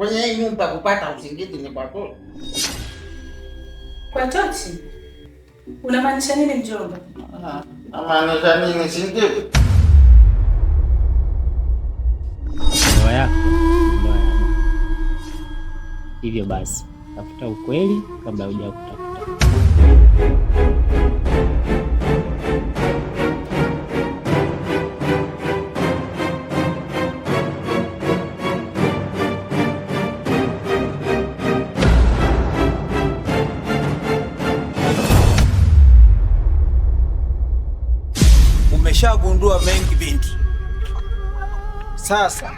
kwenye hii nyumba kupata usingizi ni kwa kweli. Kwa Tochi? Unamaanisha nini mjomba? Namaanisha nini singizi? Ndoa yako ndoa ya mama. Hivyo basi, tafuta ukweli kabla hujakutafuta. Umeshagundua mengi binti. Sasa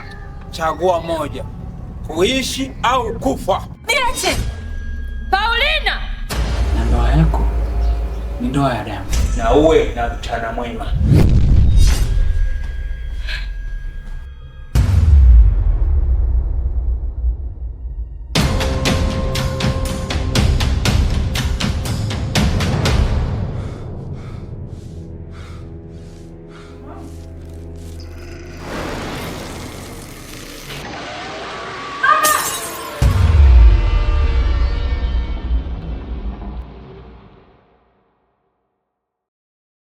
chagua moja, kuishi au kufa. Niache Paulina. Na ndoa yako ni ndoa ya damu. Na uwe na mchana mwema.